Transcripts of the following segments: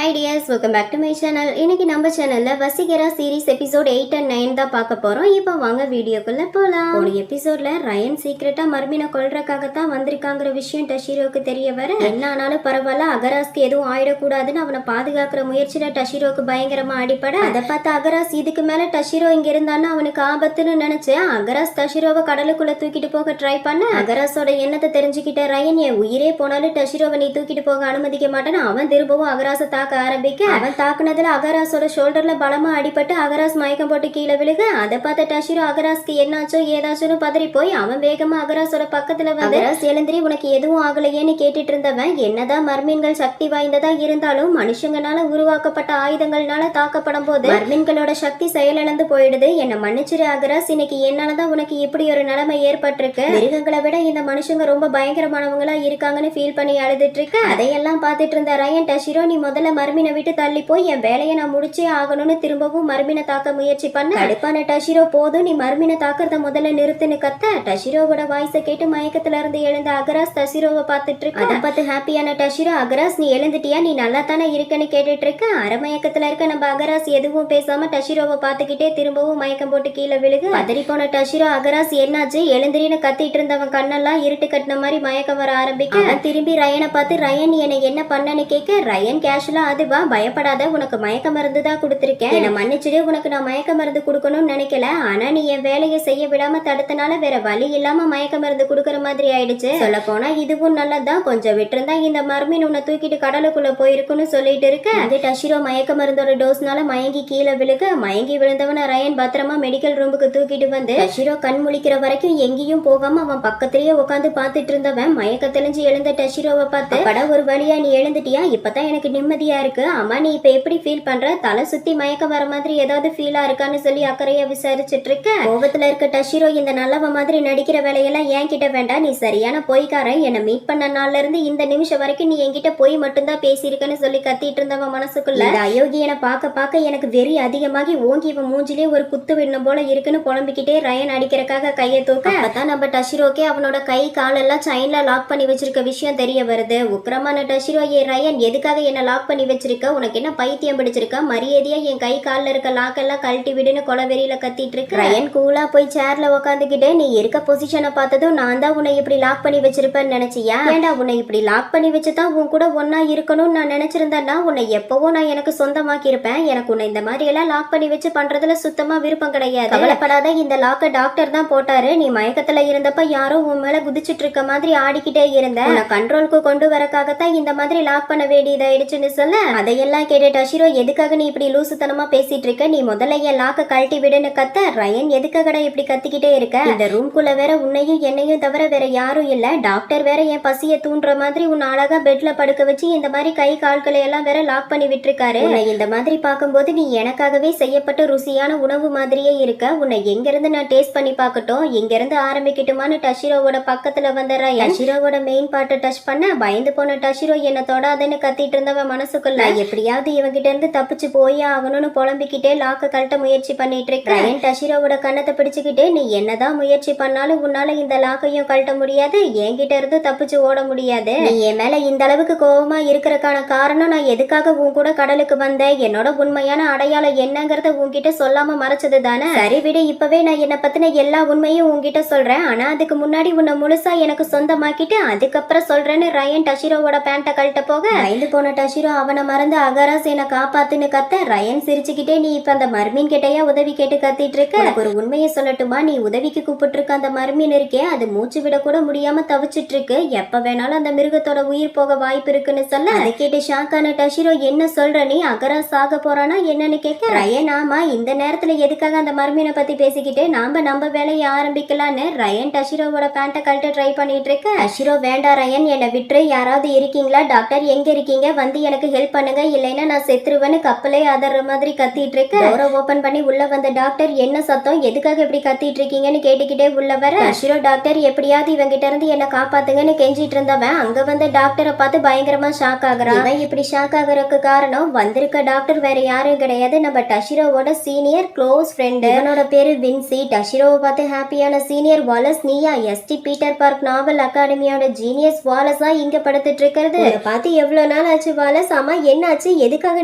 Hi dears, welcome back to my channel. இன்னைக்கு நம்ம சேனல்ல வசீகரா சீரிஸ் எபிசோட் 8 and 9 தான் பார்க்க போறோம். இப்போ வாங்க வீடியோக்குள்ள போலாம். ஒரு எபிசோட்ல ரயன் சீக்கிரட்டா மர்மினை கொல்றதுக்காக தான் வந்திருக்காங்கற விஷயம் டஷிரோக்கு தெரிய வர என்ன ஆனாலும் பரவாயில்ல அகராஸ்க்கு எதுவும் ஆயிடக்கூடாதுன்னு அவனை பாதுகாக்கிற முயற்சியில டஷிரோக்கு பயங்கரமா அடிபட அதை பார்த்து அகராஸ் இதுக்கு மேல டஷிரோ இங்க இருந்தான்னா அவனுக்கு ஆபத்துன்னு நினைச்சு அகராஸ் டஷிரோவை கடலுக்குள்ள தூக்கிட்டு போக ட்ரை பண்ண அகராஸோட எண்ணத்தை தெரிஞ்சுக்கிட்ட ரயன் என் உயிரே போனாலும் டஷிரோவை நீ தூக்கிட்டு போக அனுமதிக்க மாட்டேன்னு அவன் திரும்பவும் அகராஸை தாக்க ஆரம்பிக்க அவன் தாக்குனதுல அகராஸோட ஷோல்டர்ல பலமா அடிபட்டு அகராஸ் மயக்கம் போட்டு கீழே விழுக அதை பார்த்த டஷிரோ அகராஸ்க்கு என்னாச்சோ ஏதாச்சும் பதறி போய் அவன் வேகமா அகராஸோட பக்கத்துல வந்து அகராஸ் எழுந்திரி உனக்கு எதுவும் ஆகலையேன்னு கேட்டுட்டு இருந்தவன் என்னதான் மர்மீன்கள் சக்தி வாய்ந்ததா இருந்தாலும் மனுஷங்கனால உருவாக்கப்பட்ட ஆயுதங்கள்னால தாக்கப்படும் போது மர்மீன்களோட சக்தி செயலிழந்து போயிடுது. என்ன மன்னிச்சிரு அகராஸ், இன்னைக்கு என்னாலதான் உனக்கு இப்படி ஒரு நிலைமை ஏற்பட்டிருக்கு. மிருகங்களை விட இந்த மனுஷங்க ரொம்ப பயங்கரமானவங்களா இருக்காங்கன்னு ஃபீல் பண்ணி அழுதுட்டு இருக்கு. அதையெல்லாம் பார்த்துட்டு இருந்த ரயன் டஷிரோ நீ முதல்ல மர்மினை விட்டு தள்ளி போய் என் வேலையை நான் முடிச்சே ஆகணும்னு திரும்பவும் மர்மினை தாக்க முயற்சி பண்ண அடுப்பான டஷிரோ போதும் நீ மர்மினை தாக்குறத முதல்ல நிறுத்துன்னு கத்த டஷிரோவோட வாய்ஸை கேட்டு மயக்கத்துல இருந்து எழுந்த அகராஸ் டஷிரோவை பார்த்துட்டு இருக்கு. அதை பார்த்து ஹாப்பியான டஷிரோ அகராஸ் நீ எழுந்துட்டியா, நீ நல்லா தானே இருக்கன்னு கேட்டுட்டு இருக்க. அரமயக்கத்துல இருக்க நம்ம அகராஸ் எதுவும் பேசாம டஷிரோவை பார்த்துக்கிட்டே திரும்பவும் மயக்கம் போட்டு கீழே விழுகு. பதறி போன டஷிரோ அகராஸ் என்னாச்சு எழுந்திரின்னு கத்திட்டு இருந்தவன் கண்ணெல்லாம் இருட்டு கட்டின மாதிரி மயக்கம் வர ஆரம்பிக்க திரும்பி ரயனை பார்த்து ரயன் என்னை என்ன பண்ணன்னு கேட்க ரயன் கேஷுவலா அதுவா பயப்படாத உனக்கு மயக்க மருந்து தான் கொடுத்துருக்கேன், என்ன மன்னிச்சுடு, உனக்கு நான் மயக்க மருந்து கொடுக்கணும்னு நினைக்கல, ஆனா நீ என் வேலையை செய்ய விடாம தடுத்தனால வேற வழி இல்லாம மயக்க மருந்து கொடுக்கற மாதிரி ஆயிடுச்சு. சொல்ல போனா இதுவும் நல்லதான், கொஞ்சம் விட்டுருந்தா இந்த மர்மீன் உன்னை தூக்கிட்டு கடலுக்குள்ள போயிருக்குன்னு சொல்லிட்டு இருக்க அது டஷிரோ மயக்க மருந்தோட டோஸ்னால மயங்கி கீழே விழுக மயங்கி விழுந்தவன ரயன் பத்திரமா மெடிக்கல் ரூமுக்கு தூக்கிட்டு வந்து டஷிரோ கண் முழிக்கிற வரைக்கும் எங்கேயும் போகாம அவன் பக்கத்திலேயே உட்காந்து பார்த்துட்டு இருந்தவன் மயக்க தெளிஞ்சு எழுந்த டஷிரோவை பார்த்து பட ஒரு வழியா நீ எழுந்துட்டியா, இப்பதான் எனக்கு நிம்மதியா இருக்கு, அம்மா நீ இப்ப எப்படி ஃபீல் பண்ற, தலை சுத்தி மயக்கம் வர மாதிரி ஏதாவது ஃபீலா இருக்கான்னு சொல்லி அக்கறையா விசாரிச்சுட்டு இருக்க. கோபத்துல இருக்க டஷிரோ இந்த நல்லவ மாதிரி நடிக்கிற வேலையெல்லாம் ஏன் கிட்ட வேண்டாம், நீ சரியான பொய்க்காரன், என்னை மீட் பண்ண நாள்ல இருந்து இந்த நிமிஷம் வரைக்கும் நீ என்கிட்ட போய் மட்டும்தான் பேசியிருக்கன்னு சொல்லி கத்திட்டு இருந்தவன் மனசுக்குள்ள இந்த அயோக்கியனை பார்க்க எனக்கு வெறி அதிகமாகி ஓங்கி இவன் மூஞ்சிலே ஒரு குத்து விடணும் போல இருக்குன்னு புலம்பிக்கிட்டே ரயன் அடிக்கிறக்காக கையை தூக்க அப்பதான் நம்ம டஷிரோக்கே அவனோட கை காலெல்லாம் செயின்ல லாக் பண்ணி வச்சிருக்க விஷயம் தெரிய வருது. உக்கிரமான டஷிரோ ஏ ரயன் எதுக்காக என்ன லாக் பண்ணி வச்சிருக்க, உனக்கு என்ன பைத்தியம் பிடிச்சிருக்கா, மரியாதையா என் கை காலில் இருக்க லாக்கெல்லாம் கழட்டி விடுன்னு கொலவெறியில கத்திட்டு இருக்கு. ரயன் கூலா போய் சேர்ல உட்காந்துக்கிட்டு நீ இருக்க பொசிஷனை பார்த்ததும் நான் தான் உன்னை இப்படி லாக் பண்ணி வச்சிருப்பேன்னு நினைச்சியா, ஏண்டா உன்னை இப்படி லாக் பண்ணி வச்சுதான் உன் கூட ஒன்னா இருக்கணும்னு நான் நினைச்சிருந்தேன்னா உன்னை எப்பவோ நான் எனக்கு சொந்தமாக்கி இருப்பேன். எனக்கு உன்னை இந்த மாதிரி எல்லாம் லாக் பண்ணி வச்சு பண்றதுல சுத்தமா விருப்பம் கிடையாது. கவலைப்படாத, இந்த லாக்க டாக்டர் தான் போட்டாரு, நீ மயக்கத்துல இருந்தப்ப யாரோ உன் மேல குதிச்சுட்டு இருக்க மாதிரி ஆடிக்கிட்டே இருந்த, கண்ட்ரோலுக்கு கொண்டு வரக்காகத்தான் இந்த மாதிரி லாக் பண்ண வேண்டியதாயிடுச்சுன்னு சொல்ல அதையெல்லாம் கேட்ட டஷிரோ எதுக்காக நீ இப்படி லூசுத்தனமா பேசிட்டு இருக்க, நீ முதல்ல என் லாக்க கழட்டி விடுன்னு கத்த ரயன் எதுக்காகடா இப்படி கத்திக்கிட்டே இருக்க, இந்த ரூம்குள்ள வேற உன்னையும் என்னையும் தவிர வேற யாரும் இல்ல, டாக்டர் வேற என் பசியை தூண்டுற மாதிரி உன் அழகா பெட்ல படுக்க வச்சு இந்த மாதிரி கை கால்களை எல்லாம் வேற லாக் பண்ணி விட்டுருக்காரு. உன்னை இந்த மாதிரி பார்க்கும்போது நீ எனக்காகவே செய்யப்பட்ட ருசியான உணவு மாதிரியே இருக்க, உன்னை எங்க இருந்து நான் டேஸ்ட் பண்ணி பார்க்கட்டும், எங்க இருந்து ஆரம்பிக்கட்டுமான்னு டஷிரோவோட பக்கத்துல வந்த ரயன் டஷிரோவோட மெயின் பார்ட்டை டச் பண்ண பயந்து போன டஷிரோ என்ன தொடாதுன்னு கத்திட்டு இருந்தவன் மனசுக்குள்ள எப்படியாவது இவங்கிட்ட இருந்து தப்பிச்சு போய் ஆகணும்னு புலம்பிக்கிட்டே லாக்க கழட்ட முயற்சி பண்ணிட்டு இருக்க ரயன் டஷிரோவோட கண்ணத்தை பிடிச்சுக்கிட்டு நீ என்னதான் முயற்சி பண்ணாலும் உன்னால இந்த லாக்கையும் கழட்ட முடியாது, என்கிட்ட இருந்து தப்பிச்சு ஓட முடியாது, நீ என் மேல இந்த அளவுக்கு கோபமா இருக்கிறதுக்கான காரணம் நான் எதுக்காக உன் கூட கடலுக்கு வந்தேன், என்னோட உண்மையான அடையாளம் என்னங்கறத உன்கிட்ட சொல்லாம மறைச்சது தானே, சரி விடு, இப்பவே நான் என்ன பத்தின எல்லா உண்மையும் உன்கிட்ட சொல்றேன், ஆனா அதுக்கு முன்னாடி உன்னை முழுசா எனக்கு சொந்தமாக்கிட்டு அதுக்கப்புறம் சொல்றேன்னு ரயன் டஷிரோவோட பேண்ட கழட்ட போக பயந்து போன டஷிரோ அவனை மறந்து அகராஸ் என்ன காப்பாத்துன்னு கத்த ரயன் சிரிச்சுக்கிட்டே நீ இப்ப அந்த மர்மீன் கிட்டையா உதவி கேட்டு கத்திட்டு இருக்க, ஒரு உண்மையை சொல்லட்டுமா, நீ உதவிக்கு கூப்பிட்டு இருக்க அந்த மர்மீன் இருக்கே அது மூச்சு விட கூட முடியாம தவிச்சிட்டு இருக்கு, எப்ப வேணாலும் அந்த மிருகத்தோட உயிர் போக வாய்ப்பு இருக்குன்னு சொல்ல அதை கேட்டு ஷாக்கான டஷிரோ என்ன சொல்ற, நீ அகராஸ் சாக போறானா என்னன்னு கேட்க ரயன் ஆமா இந்த நேரத்துல எதுக்காக அந்த மர்மீனை பத்தி பேசிக்கிட்டு நம்ம வேலையை ஆரம்பிக்கலான்னு ரயன் டஷிரோவோட பேண்ட கழட்ட ட்ரை பண்ணிட்டு இருக்க டஷிரோ வேண்டாம் ரயன் என்னை விட்டு யாராவது இருக்கீங்களா, டாக்டர் எங்க இருக்கீங்க, வந்து எனக்கு ஹெல்ப் பண்ணுங்க, இல்லைன்னா நான் செத்துருவேன்னு கப்பலே அதற மாதிரி கத்திட்டு இருக்க டோரை ஓபன் பண்ணி உள்ள வந்த டாக்டர் என்ன சத்தம், எதுக்காக இப்படி கத்திட்டு இருக்கீங்கன்னு கேட்டுக்கிட்டே உள்ள வர டஷிரோ டாக்டர் எப்படியாவது இவங்கிட்ட இருந்து என்ன காப்பாத்துங்கன்னு கெஞ்சிட்டு இருந்தவன் அங்க வந்த டாக்டரை பார்த்து பயங்கரமா ஷாக் ஆகுறான். இவன் இப்படி ஷாக் ஆகுறதுக்கு காரணம் வந்திருக்க டாக்டர் வேற யாரும் கிடையாது, நம்ம டஷிரோவோட சீனியர் க்ளோஸ் ஃப்ரெண்டு, இவனோட பேரு வின்சி. டஷிரோவை பார்த்து ஹாப்பியான சீனியர் வாலஸ் நீயா, எஸ்டி பீட்டர் பார்க் நாவல் அகாடமியோட ஜீனியஸ் வாலஸா இங்க படுத்துட்டு இருக்கிறது பார்த்து எவ்வளவு நாள் ஆச்சு வாலஸ், அம்மா என்னாச்சு, எதுக்காக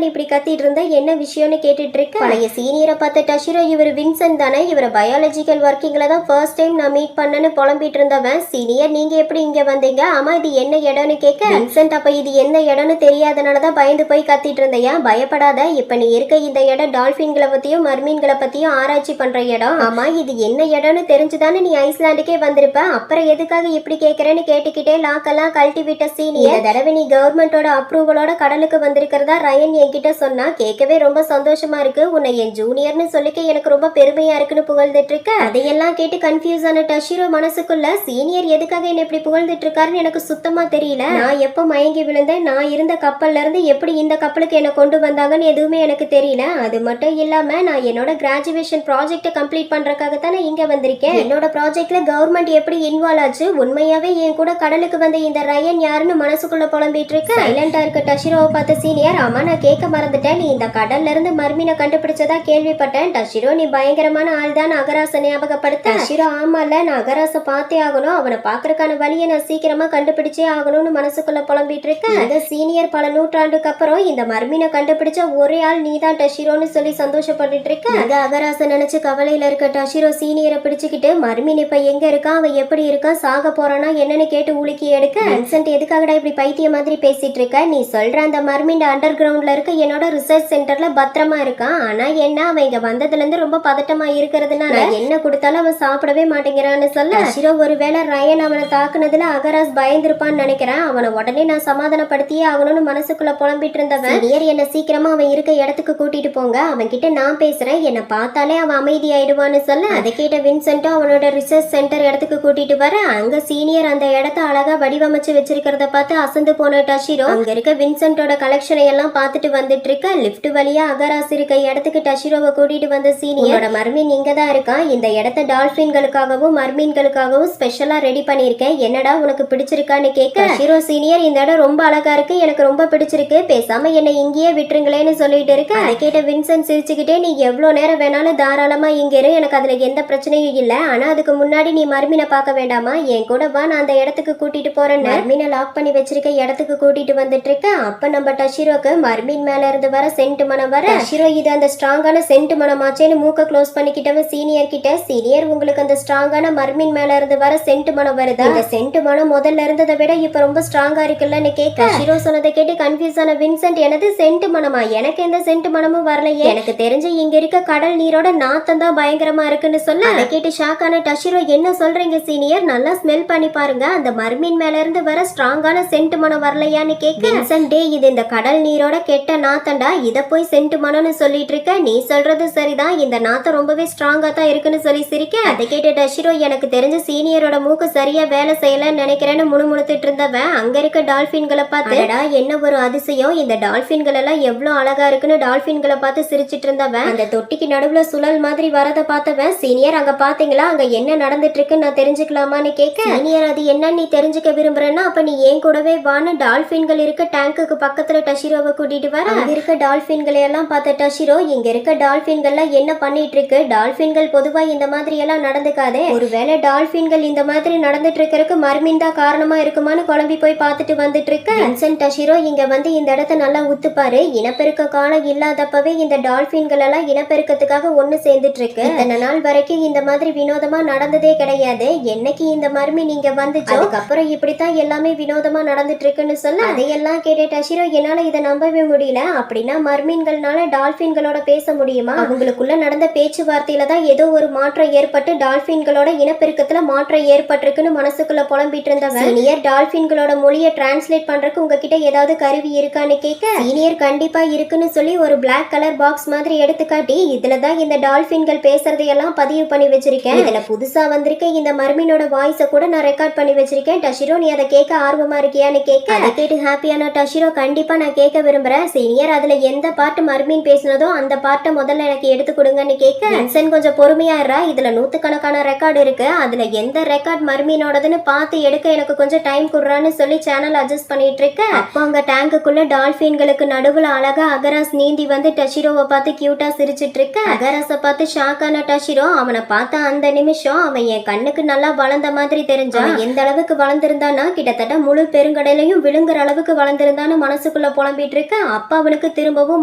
நீ இப்படி கத்திட்டு இருந்த, என்ன விஷயம்னு கேட்டுட்டு இருக்க. பழைய சீனியரை பார்த்த டஷிரோ, இவர் வின்சென்ட் தானே, இவரை பயாலஜிக்கல் ஒர்க்கிங்ல தான் ஃபர்ஸ்ட் டைம் நான் மீட் பண்ணேன்னு புலம்பிட்டு இருந்தவன். சீனியர், நீங்க எப்படி இங்க வந்தீங்க, ஆமா இது என்ன இடம்னு கேட்க, வின்சென்ட் அப்ப இது எந்த இடம்னு தெரியாதனாலதான் பயந்து போய் கத்திட்டு இருந்தையா. பயப்படாத, இப்ப நீ இருக்க இந்த இடம் டால்பின்களை பத்தியும் மர்மீன்களை பத்தியும் ஆராய்ச்சி பண்ற இடம். ஆமா இது என்ன இடம்னு தெரிஞ்சுதானே நீ ஐஸ்லாண்டுக்கே வந்திருப்ப, அப்புறம் எதுக்காக இப்படி கேக்குறேன்னு கேட்டுக்கிட்டே லாக்கெல்லாம் கழட்டி விட்ட சீனியர். இந்த தடவை நீ கவர்மெண்டோட அப்ரூவலோட கடலுக்கு வந்திருக்கிறதா ரயன் என்கிட்ட சொன்னா. கேட்கவே ரொம்ப சந்தோஷமா இருக்கு, உன்னை என் ஜூனியர்னு சொல்லிக்க எனக்கு ரொம்ப பெருமையா இருக்குன்னு புகழ்ந்துட்டு இருக்க. அதையெல்லாம் கேட்டு கன்ஃபியூஸ் ஆன டஷிரோ மனசுக்குள்ள, சீனியர் எதுக்காக என்ன இப்படி புகழ்ந்துட்டு இருக்காருன்னு எனக்கு சுத்தமா தெரியல. நான் எப்ப மயங்கி விழுந்தேன், நான் இருந்த கப்பல்ல இருந்து எப்படி இந்த கப்பலுக்கு என்ன கொண்டு வந்தாங்கன்னு எதுவுமே எனக்கு தெரியல. அது மட்டும் இல்லாம நான் என்னோட கிராஜுவேஷன் ப்ராஜெக்ட கம்ப்ளீட் பண்றதுக்காக தானே இங்க வந்திருக்கேன். என்னோட ப்ராஜெக்ட்ல கவர்மெண்ட் எப்படி இன்வால்வ் ஆச்சு, உண்மையாவே என் கூட கடலுக்கு வந்த இந்த ரயன் யாருன்னு மனசுக்குள்ள புலம்பிட்டு இருக்க. சைலண்டா இருக்க டஷிரோவை பார்த்த சீனியர், ஆமா நான் கேட்க மறந்துட்டேன், நீ இந்த கடல்ல இருந்து மர்மீனை கண்டுபிடிச்சதா கேள்விப்பட்டேன். டஷிரோ நீ பயங்கரமான ஆள் தான் அகராச ஞாபகப்படுத்த. டஷிரோ ஆமால, நான் அகராச பார்த்தே ஆகணும், அவனை பாக்குறதுக்கான வழியை நான் சீக்கிரமா கண்டுபிடிச்சே ஆகணும்னு மனசுக்குள்ள புலம்பிட்டு இருக்கேன். இந்த சீனியர் பல நூற்றாண்டுக்கு அப்புறம் இந்த மர்மீனை கண்டுபிடிச்ச ஒரே ஆள் நீ தான் டஷிரோன்னு சொல்லி சந்தோஷப்பட்டுட்டு இருக்க. அது அகராச நினைச்சு கவலையில இருக்க டஷிரோ சீனியரை பிடிச்சுக்கிட்டு, மர்மீன் இப்ப எங்க இருக்கா, அவன் எப்படி இருக்கா, சாக போறானா என்னன்னு கேட்டு உலுக்கி எடுக்க. வின்சென்ட் எதுக்காகடா இப்படி பைத்திய மாதிரி பேசிட்டு இருக்க, நீ சொல்ற அந்த மர்மீன் அண்டர் கிரவுண்ட்ல இருக்க என்னோட ரிசர்ச் சென்டர்ல பத்திரமா இருக்கான். ஆனா என்ன, அவன் இங்க வந்ததுல இருந்து ரொம்ப பதட்டமா இருக்கிறதுனால என்ன கொடுத்தாலும் அவன் சாப்பிடவே மாட்டேங்கிறான்னு சொல்ல. டஷிரோ ஒருவேளை ரயன் அவனை தாக்குனதுல அகராஸ் பயந்துருப்பான்னு நினைக்கிறேன், அவனை உடனே நான் சமாதானப்படுத்தியே ஆகணும்னு மனசுக்குள்ள புலம்பிட்டு இருந்தவன், சீனியர் என்ன சீக்கிரமா அவன் இருக்க இடத்துக்கு கூட்டிட்டு போங்க, அவன் கிட்ட நான் பேசுறேன், என்னை பார்த்தாலே அவன் அமைதி ஆயிடுவான்னு சொல்ல. அதை கேட்ட வின்சென்ட்டும் அவனோட ரிசர்ச் சென்டர் இடத்துக்கு கூட்டிட்டு வர, அங்க சீனியர் அந்த இடத்த அழகா வடிவமைச்சு வச்சிருக்கிறத பார்த்து அசந்து போன டஷிரோ அங்க இருக்க வின்சென்ட்டோட கலெக்ஷனை எல்லாம் பார்த்துட்டு வந்துட்டு இருக்க. லிப்ட் வழியா அகராஸ் இருக்க இடத்துக்கு டஷிரோவை கூட்டிட்டு வந்த சீனியர், மர்மீன் இங்க தான் இருக்கான், இந்த இடத்த டால்பின்களுக்காகவும் மர்மீன்களுக்காகவும் ஸ்பெஷலா ரெடி பண்ணிருக்கேன், என்னடா உனக்கு பிடிச்சிருக்கான்னு கேட்க. டஷிரோ சீனியர், இந்த இடம் ரொம்ப அழகா இருக்கு, எனக்கு ரொம்ப பிடிச்சிருக்கு, பேசாம என்னை இங்கேயே விட்டுருங்களேன்னு சொல்லிட்டு இருக்க. அதை கேட்ட வின்சென்ட் சிரிச்சுக்கிட்டே, நீ எவ்வளவு நேரம் வேணாலும் தாராளமா இங்க இரு, எனக்கு அதுல எந்த பிரச்சனையும் இல்ல, ஆனா அதுக்கு முன்னாடி நீ மர்மீனை பார்க்க வேண்டாமா, என் கூட வா, நான் அந்த இடத்துக்கு கூட்டிட்டு போறேன். மர்மீனை லாக் பண்ணி வச்சிருக்க இடத்துக்கு கூட்டிட்டு வந்துட்டு இருக்க. அப்ப நம்ம டஷிரோக்கு மர்மீன் மேல இருந்து வர சென்ட் மனம் வர. டஷிரோ இது அந்த ஸ்ட்ராங்கான சென்ட் மனமாச்சேன்னு மூக்க க்ளோஸ் பண்ணிக்கிட்டவன் சீனியர் கிட்ட, சீனியர் உங்களுக்கு அந்த ஸ்ட்ராங்கான மர்மீன் மேல இருந்து வர சென்ட் மனம் வருதா, இந்த சென்ட் மனம் முதல்ல இருந்ததை விட இப்ப ரொம்ப ஸ்ட்ராங்கா இருக்குல்லன்னு கேட்க. டஷிரோ சொன்னதை கேட்டு கன்ஃபியூஸ் ஆன வின்சென்ட், எனது சென்ட் மனமா, எனக்கு எந்த சென்ட் மனமும் வரலையே, எனக்கு தெரிஞ்சு இங்க இருக்க கடல் நீரோட நாத்தம் தான் பயங்கரமா இருக்குன்னு சொல்ல. அதை கேட்டு ஷாக் ஆன டஷிரோ, என்ன சொல்றீங்க சீனியர், நல்லா ஸ்மெல் பண்ணி பாருங்க, அந்த மர்மீன் மேல இருந்து வர ஸ்ட்ராங்கான சென்ட் மனம் வரலையான்னு கேட்க. வின்சென்ட், டே இது இந்த கடல் நீரோட கெட்ட நாத்தண்டா, இத போய் சென்ட் மனம்னு சொல்லிட்டு இருக்க, நீ சொல்றது சரிதான், இந்த நாத்தம் ரொம்பவே ஸ்ட்ராங்கா தான் இருக்குன்னு சொல்லி சிரிக்க. அதை கேட்டு டஷிரோ, எனக்கு தெரிஞ்ச சீனியரோட மூக்கு சரியா வேலை செய்யலன்னு நினைக்கிறேன்னு முணுமுணுத்துட்டு இருந்தவன் அங்க இருக்க டால்பின்களை பார்த்து, என்ன ஒரு அதிசயம், இந்த டால்பின்கள் எல்லாம் எவ்வளவு அழகா இருக்குன்னு டால்பின்களை பார்த்து சிரிச்சிட்டு இருந்தவன் அந்த தொட்டிக்கு நடுவுல சுழல் மாதிரி வரத பார்த்தவன், சீனியர் அங்க பாத்தீங்களா, அங்க என்ன நடந்துட்டு இருக்குன்னு நான் தெரிஞ்சுக்கலாமான்னு கேட்க. சீனியர், அது என்ன நீ தெரிஞ்சுக்க விரும்புறேன்னா அப்ப நீ ஏன் கூடவே வான்னு டால்பின்கள் இருக்க டேங்குக்கு பக்கத்துல டஷிரோவை கூட்டிட்டு வர. அங்க இருக்க டால்பின்களை எல்லாம் பார்த்த டஷிரோ, இங்க இருக்க டால்பின்கள்லாம் என்ன பண்ணிட்டு இருக்கு, டால்பின்கள் பொதுவா இந்த மாதிரி எல்லாம் நடந்துக்காதே, ஒருவேளை டால்பின்கள் இந்த மாதிரி நடந்துட்டு இருக்கிறதுக்கு மர்மீன் தான் காரணமா இருக்குமான்னு குழம்பி போய் பார்த்துட்டு வந்துட்டு இருக்க. வின்சென்ட், டஷிரோ இங்க வந்து இந்த இடத்த நல்லா உத்துப்பாரு, இனப்பெருக்க காலம் இல்லாதப்பவே இந்த டால்பின்கள் எல்லாம் இனப்பெருக்கத்துக்காக ஒண்ணு சேர்ந்துட்டு இருக்கு, இத்தனை நாள் வரைக்கும் இந்த மாதிரி வினோதமா நடந்ததே கிடையாது, என்னைக்கு இந்த மர்மீன் நீங்க வந்துச்சோ அதுக்கப்புறம் இப்படித்தான் எல்லாமே வினோதமா நடந்துட்டு இருக்குன்னு சொல்ல. அதையெல்லாம் கேட்ட டஷிரோ, என்னால இதை நம்பவே முடியல, அப்படின்னா மர்மீன்கள்னால டால்பின்களோட பேச முடியுமா, அவங்களுக்குள்ள நடந்த பேச்சுவார்த்தையில தான் ஏதோ ஒரு மாற்றம் ஏற்பட்டு டால்பின்களோட இனப்பெருக்கத்துல மாற்றம் ஏற்பட்டிருக்குன்னு மனசுக்குள்ள புலம்பிட்டு இருந்தவன், சீனியர் டால்பின்களோட மொழியை டிரான்ஸ்லேட் பண்றதுக்கு உங்ககிட்ட ஏதாவது கருவி இருக்கான்னு கேட்க. சீனியர், கண்டிப்பா இருக்குன்னு சொல்லி ஒரு பிளாக் கலர் பாக்ஸ் மாதிரி எடுத்து காட்டி, இதுலதான் இந்த டால்பின்கள் பேசுறதையெல்லாம் பதிவு பண்ணி வச்சிருக்கேன், இதுல புதுசா வந்திருக்க இந்த மர்மீனோட வாய்ஸை கூட நான் ரெக்கார்ட் பண்ணி வச்சிருக்கேன், டஷிரோ நீ அதை கேட்க ஆர்வமா இருக்கியான்னு கேட்க. அதை கேட்டு ஹாப்பியான டஷிரோ, கண்டிப்பா நான் கேட்க விரும்புறேன் சீனியர், அதுல எந்த பாட்டு மர்மீன் பேசினதோ அந்த பாட்டை முதல்ல எனக்கு எடுத்து கொடுங்கன்னு கேட்க. வின்சென்ட், கொஞ்சம் பொறுமையா இருடா, இதுல நூத்துக்கணக்கான ரெக்கார்டு இருக்கு, அதுல எந்த ரெக்கார்ட் மர்மீனோடதுன்னு பார்த்து எடுக்க எனக்கு கொஞ்சம் டைம் குடுறான்னு சொல்லி சேனல் அட்ஜஸ்ட் பண்ணிட்டு இருக்க. அப்போ அங்க டேங்குக்குள்ள டால்பின்களுக்கு நடுவுல அழகா அகராஸ் நீந்தி வந்து டஷிரோவை பார்த்து கியூட்டா சிரிச்சிட்டு இருக்க. அகராஸை பார்த்து ஷாக்கான டஷிரோ, அவனை பார்த்த அந்த நிமிஷம் அவன் என் கண்ணுக்கு நல்லா வளர்ந்த மாதிரி தெரிஞ்சான், எந்த அளவுக்கு வளர்ந்திருந்தானா கிட்டத்தட்ட முழு பெருங்கடலையும் விழுங்குற அளவுக்கு வளர்ந்திருந்தான்னு மனசுக்குள்ள ரூமுக்குள்ள புலம்பிட்டு இருக்க அப்ப அவனுக்கு திரும்பவும்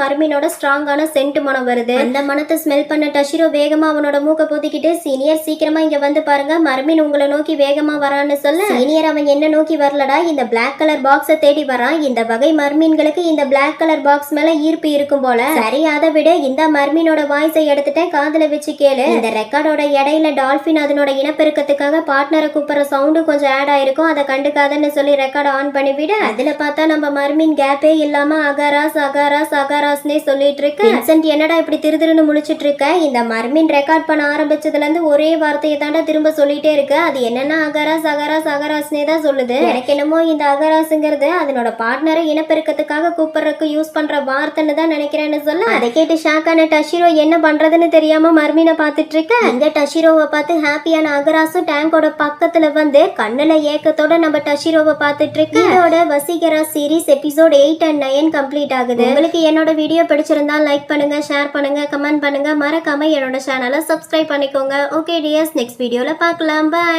மர்மீனோட ஸ்ட்ராங்கான சென்ட் மனம் வருது. அந்த மனத்தை ஸ்மெல் பண்ண டஷிரோ வேகமா அவனோட மூக்க பொத்திக்கிட்டு சீனியர் சீக்கிரமா இங்க வந்து பாருங்க, மர்மீன் உங்களை நோக்கி வேகமா வரான்னு சொல்ல சீனியர் அவன் என்ன நோக்கி வரலடா, இந்த பிளாக் கலர் பாக்ஸ தேடி வரான். இந்த வகை மர்மீன்களுக்கு இந்த பிளாக் கலர் பாக்ஸ் மேல ஈர்ப்பு இருக்கும் போல. சரி அதை விட இந்த மர்மீனோட வாய்ஸை எடுத்துட்டேன், காதுல வச்சு கேளு. இந்த ரெக்கார்டோட இடையில டால்பின் அதனோட இனப்பெருக்கத்துக்காக பார்ட்னரை கூப்பிடுற சவுண்டு கொஞ்சம் ஆட் ஆயிருக்கும், அதை கண்டுக்காதன்னு சொல்லி ரெக்கார்ட் ஆன் பண்ணிவிட அதுல பார்த்தா நம்ம மர்மீன் கேப்பே இல்லாம அகாராஸ் அகாராஸ் அகாராஸ்னே சொல்லிட்டு இருக்கு. வின்சென்ட் என்னடா இப்படி திருதிருன்னு முழிச்சிட்டு இருக்க, இந்த மர்மீன் ரெக்கார்ட் பண்ண ஆரம்பிச்சதுல இருந்து ஒரே வார்த்தையை தாண்டா திரும்ப சொல்லிட்டே இருக்கு, அது என்னன்னா அகாராஸ் அகாராஸ் அகாராஸ்னே தான் சொல்லுது. எனக்கு என்னமோ இந்த அகாராஸ்ங்கிறது அதனோட பார்ட்னரை இனப்பெருக்கத்துக்காக கூப்பிடுறதுக்கு யூஸ் பண்ற வார்த்தைன்னு தான் நினைக்கிறேன்னு சொல்ல அதை கேட்டு ஷாக்கான டஷிரோ என்ன பண்றதுன்னு தெரியாம மர்மீனை பார்த்துட்டு இருக்க. இந்த டஷிரோவை பார்த்து ஹாப்பியான அகராசும் டேங்கோட பக்கத்துல வந்து கண்ணுல ஏக்கத்தோட நம்ம டஷிரோவை பார்த்துட்டு இருக்கு. இதோட Vaseegara series episode 8 and 9 complete ஆகுது. உங்களுக்கு என்னோட வீடியோ பிடிச்சிருந்தா லைக் பண்ணுங்க, ஷேர் பண்ணுங்க, கமெண்ட் பண்ணுங்க, மறக்காம என்னோட சேனலை சப்ஸ்கிரைப் பண்ணிக்கோங்க. ஓகே டியர்ஸ், நெக்ஸ்ட் வீடியோல பார்க்கலாம். பை.